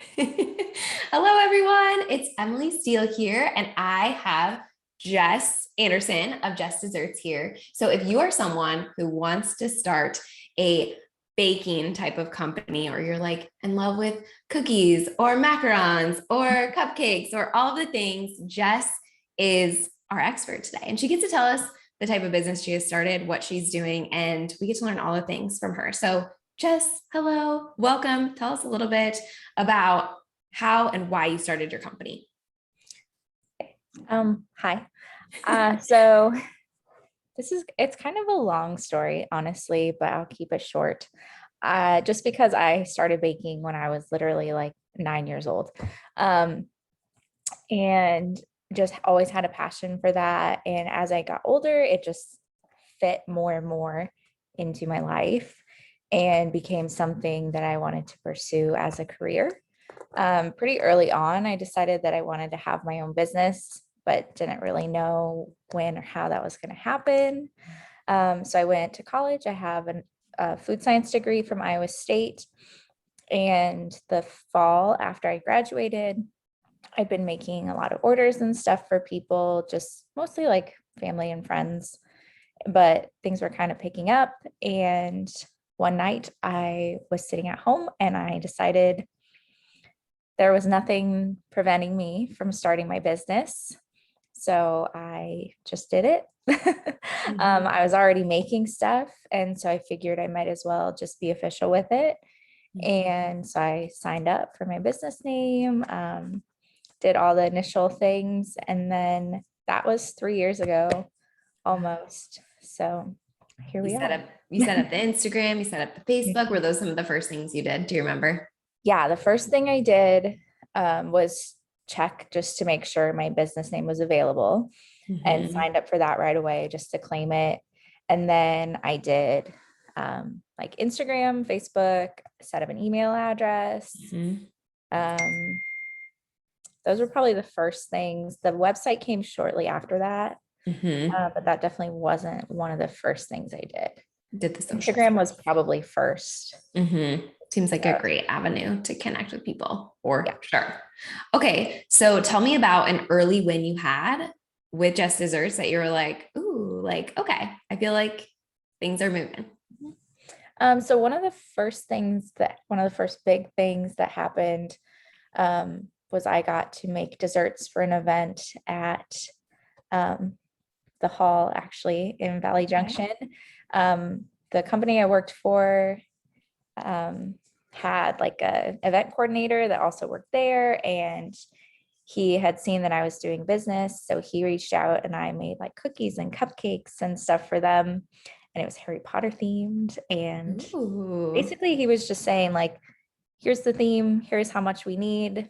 Hello, everyone. It's Emily Steele here, and I have Jess Anderson of Jess Desserts here. So, if you are someone who wants to start a baking type of company, or you're like in love with cookies or macarons or cupcakes or all of the things, Jess is our expert today. And she gets to tell us the type of business she has started, what she's doing, and we get to learn all the things from her. So, Jess, hello, welcome. Tell us a little bit about how and why you started your company. Hi. So it's kind of a long story, honestly, but I'll keep it short. Just because I started baking when I was literally like 9 years old. And just always had a passion for that. And as I got older, it just fit more and more into my life and became something that I wanted to pursue as a career. Pretty early on, I decided that I wanted to have my own business, but didn't really know when or how that was going to happen. So I went to college. I have a food science degree from Iowa State. And the fall after I graduated, I'd been making a lot of orders and stuff for people, just mostly like family and friends, but things were kind of picking up. And one night I was sitting at home and I decided there was nothing preventing me from starting my business. So I just did it. I was already making stuff. And so I figured I might as well just be official with it. And so I signed up for my business name, did all the initial things. And then that was 3 years ago almost. So here we are. You set up the Instagram, you set up the Facebook. Were those some of the first things you did? Do you remember? Yeah, the first thing I did was check just to make sure my business name was available and signed up for that right away just to claim it. And then I did like Instagram, Facebook, set up an email address. Those were probably the first things. The website came shortly after that, but that definitely wasn't one of the first things I did. Did the social Instagram was probably first. Seems like a great avenue to connect with people for sure. Okay, so tell me about an early win you had with Jess Desserts that you were like, ooh, like, okay, I feel like things are moving. So one of the first big things that happened was I got to make desserts for an event at the hall, actually, in Valley Junction. The company I worked for had like a event coordinator that also worked there, and he had seen that I was doing business. So he reached out and I made like cookies and cupcakes and stuff for them. And it was Harry Potter themed. And basically he was just saying like, here's the theme, here's how much we need,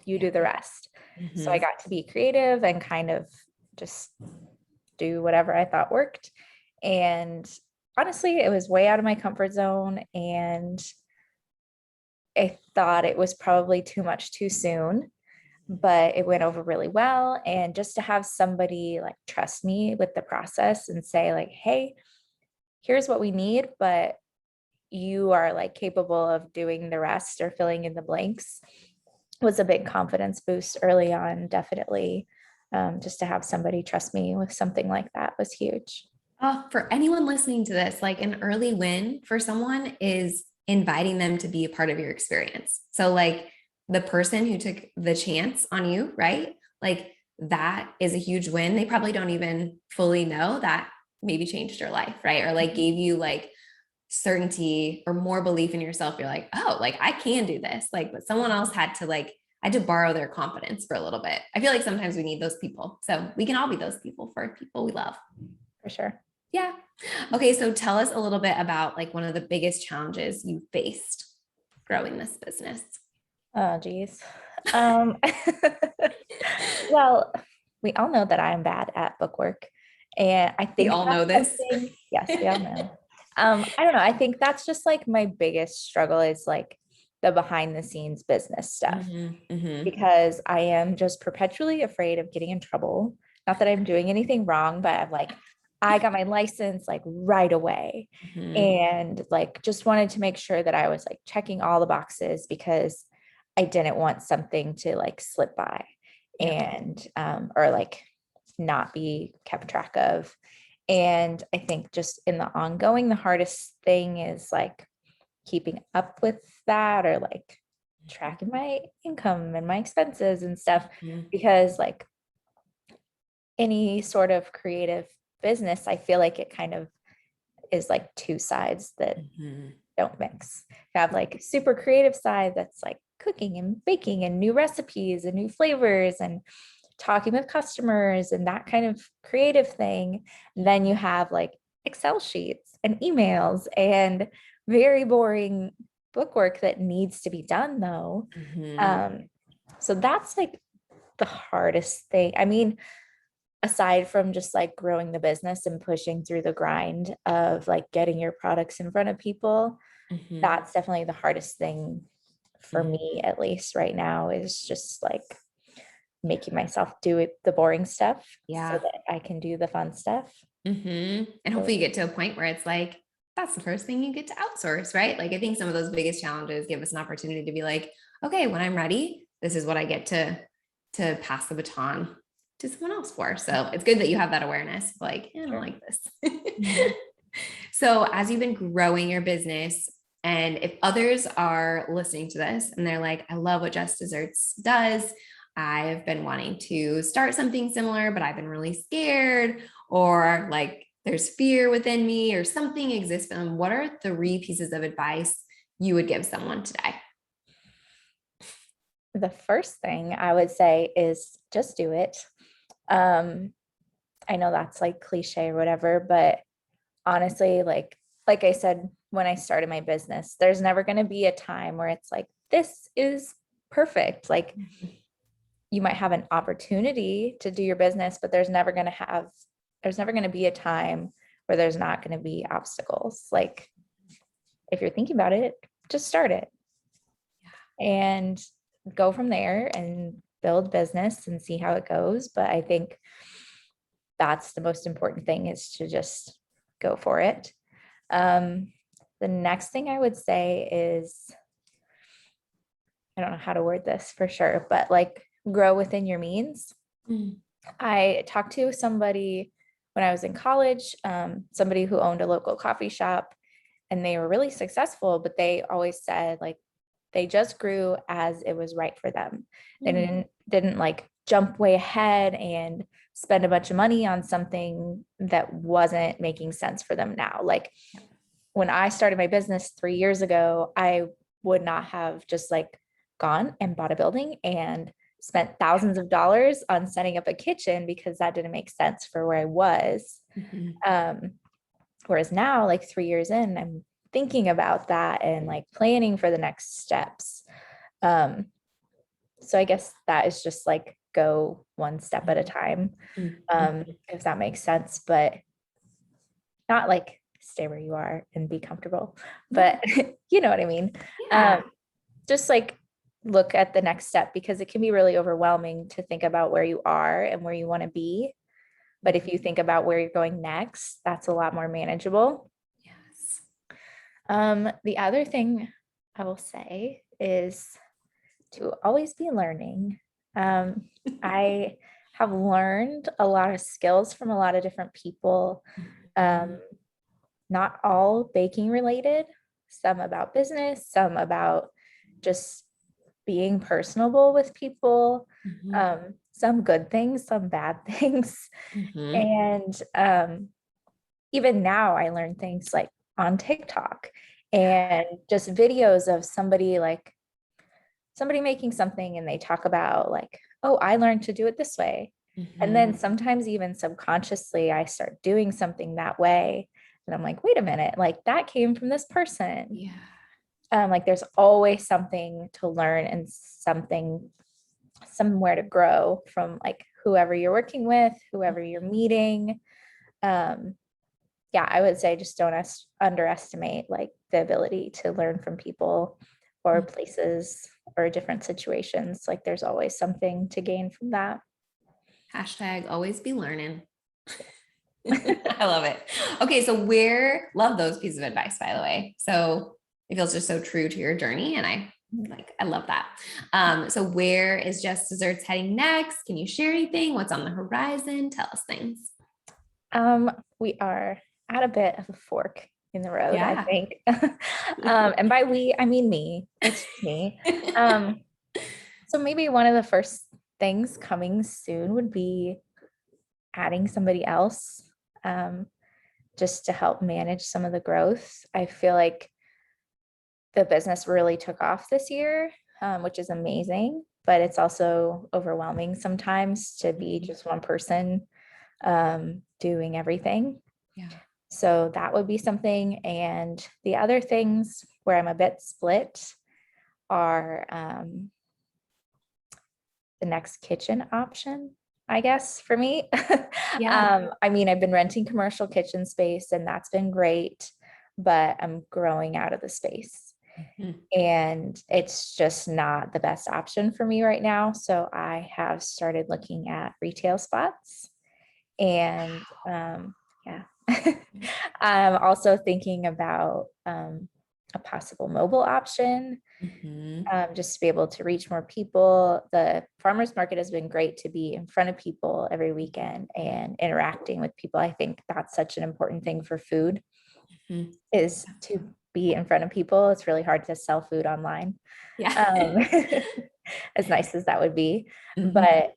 you do the rest. So I got to be creative and kind of just do whatever I thought worked. And honestly, it was way out of my comfort zone. And I thought it was probably too much too soon, but it went over really well. And just to have somebody like trust me with the process and say like, hey, here's what we need, but you are like capable of doing the rest or filling in the blanks was a big confidence boost early on. Definitely. Just to have somebody trust me with something like that was huge. For anyone listening to this, like an early win for someone is inviting them to be a part of your experience. So like the person who took the chance on you, right? Like that is a huge win. They probably don't even fully know that maybe changed your life, right? Or like gave you like certainty or more belief in yourself. You're like, oh, like I can do this. Like, but someone else had to borrow their confidence for a little bit. I feel like sometimes we need those people. So we can all be those people for people we love. For sure. Yeah. Okay. So tell us a little bit about like one of the biggest challenges you faced growing this business. Oh, geez. Well, we all know that I'm bad at bookwork. And I think we all know this. Yes, we all know. I don't know. I think that's just like my biggest struggle is like the behind the scenes business stuff because I am just perpetually afraid of getting in trouble. Not that I'm doing anything wrong, but I'm like, I got my license like right away and like just wanted to make sure that I was like checking all the boxes because I didn't want something to like slip by and or like not be kept track of. And I think just in the ongoing, the hardest thing is like keeping up with that, or like tracking my income and my expenses and stuff, because like any sort of creative business, I feel like it kind of is like two sides that don't mix. You have like super creative side that's like cooking and baking and new recipes and new flavors and talking with customers and that kind of creative thing. And then you have like Excel sheets and emails and very boring bookwork that needs to be done though. So that's like the hardest thing. I mean, aside from just like growing the business and pushing through the grind of like getting your products in front of people, that's definitely the hardest thing for me, at least right now, is just like making myself do it, the boring stuff, so that I can do the fun stuff. And hopefully you get to a point where it's like, that's the first thing you get to outsource, right? Like, I think some of those biggest challenges give us an opportunity to be like, okay, when I'm ready, this is what I get to pass the baton to someone else for. So it's good that you have that awareness. Like, I don't like this. So as you've been growing your business, and if others are listening to this and they're like, I love what Jess Desserts does, I've been wanting to start something similar, but I've been really scared, or like there's fear within me, or something exists. And what are 3 pieces of advice you would give someone today? The first thing I would say is just do it. I know that's like cliche or whatever, but honestly, like I said, when I started my business, there's never going to be a time where it's like, this is perfect. Like you might have an opportunity to do your business, but there's never going to be a time where there's not going to be obstacles. Like if you're thinking about it, just start it and go from there and build business and see how it goes. But I think that's the most important thing, is to just go for it. The next thing I would say is, I don't know how to word this for sure, but like grow within your means. I talked to somebody when I was in college, somebody who owned a local coffee shop, and they were really successful, but they always said like they just grew as it was right for them. They didn't like jump way ahead and spend a bunch of money on something that wasn't making sense for them now. Like when I started my business 3 years ago, I would not have just like gone and bought a building and spent thousands of dollars on setting up a kitchen, because that didn't make sense for where I was. Whereas now, like 3 years in, I'm thinking about that and like planning for the next steps. So I guess that is just like go one step at a time, if that makes sense, but not like stay where you are and be comfortable, but you know what I mean? Just like look at the next step, because it can be really overwhelming to think about where you are and where you want to be. But if you think about where you're going next, that's a lot more manageable. The other thing I will say is to always be learning. I have learned a lot of skills from a lot of different people, not all baking related, some about business, some about just being personable with people, some good things, some bad things. And even now I learn things like on TikTok and just videos of somebody making something, and they talk about like, oh, I learned to do it this way. And then sometimes even subconsciously I start doing something that way, and I'm like, wait a minute, like that came from this person. Like there's always something to learn and somewhere to grow from, like whoever you're working with, whoever you're meeting. I would say just don't underestimate like the ability to learn from people or places or different situations. Like there's always something to gain from that. Hashtag always be learning. I love it. Okay. So love those pieces of advice, by the way. So it feels just so true to your journey. And I Like, I love that. So where is Jess Desserts heading next? Can you share anything? What's on the horizon? Tell us things. We are at a bit of a fork in the road, I Yeah. think. And by we, I mean me. It's just me. Um, so maybe one of the first things coming soon would be adding somebody else, just to help manage some of the growth. I feel like the business really took off this year, which is amazing, but it's also overwhelming sometimes to be just one person doing everything. Yeah. So that would be something. And the other things where I'm a bit split are the next kitchen option, I guess, for me. Yeah. I mean, I've been renting commercial kitchen space and that's been great, but I'm growing out of the space. Mhm. And it's just not the best option for me right now. So I have started looking at retail spots and yeah. I'm also thinking about a possible mobile option, Mhm. just to be able to reach more people. The farmers market has been great to be in front of people every weekend and interacting with people. I think that's such an important thing for food, Mhm. is to be in front of people. It's really hard to sell food online, Yeah. um, as nice as that would be. Mhm. But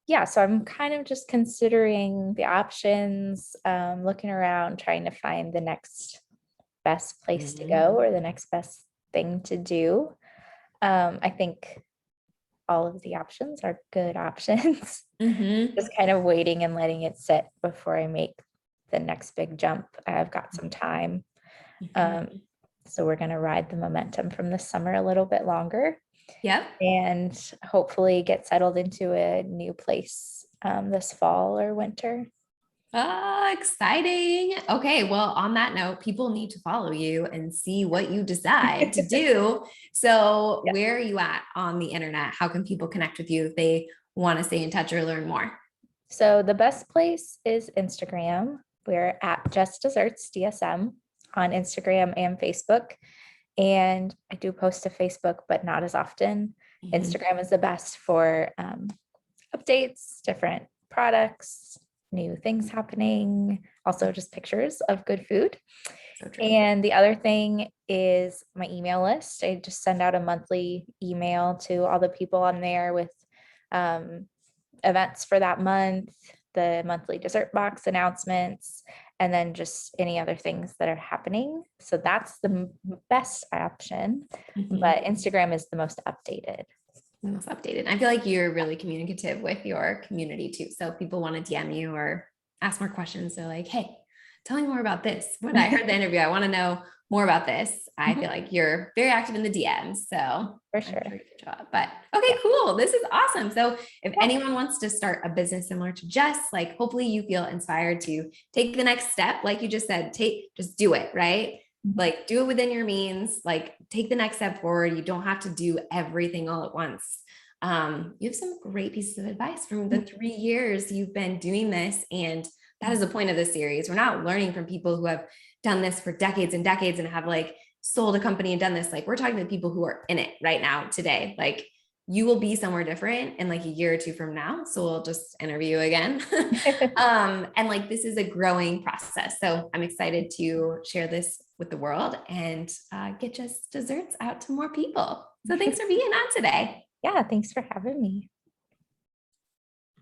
yeah, so I'm kind of just considering the options, looking around, trying to find the next best place to Mhm. go or the next best thing to do. I think all of the options are good options. Mhm. Just kind of waiting and letting it sit before I make the next big jump. I've got some time. Um, Mhm. so we're going to ride the momentum from the summer a little bit longer Yep. and hopefully get settled into a new place this fall or winter. Oh, exciting. Okay. Well, on that note, people need to follow you and see what you decide to do. So, Yeah. where are you at on the internet? How can people connect with you if they want to stay in touch or learn more? So the best place is Instagram. We're at Jess Desserts DSM on Instagram and Facebook. And I do post to Facebook, but not as often. Mhm. Instagram is the best for updates, different products, new things happening, also just pictures of good food. So true. And the other thing is my email list. I just send out a monthly email to all the people on there with um, events for that month, the monthly dessert box announcements, and then just any other things that are happening. So that's the best option, Mhm. but Instagram is the most updated. The most updated. I feel like you're really communicative with your community too. So, if people want to DM you or ask more questions, they're like, hey, tell me more about this. When I heard the interview, I want to know more about this. I feel like you're very active in the DMs. So For I'm sure. sure you could show up. But okay, Yeah. cool. This is awesome. So if Yeah. anyone wants to start a business similar to Jess, like hopefully you feel inspired to take the next step. Like you just said, just do it, right? Like do it within your means, like take the next step forward. You don't have to do everything all at once. You have some great pieces of advice from the 3 years you've been doing this. And that is the point of this series. We're not learning from people who have done this for decades and decades and have like sold a company and done this. Like we're talking to people who are in it right now today. Like you will be somewhere different in like a year or two from now. So we'll just interview you again. And like this is a growing process. So I'm excited to share this with the world and get Jess Desserts out to more people. So thanks for being on today. Yeah. Thanks for having me.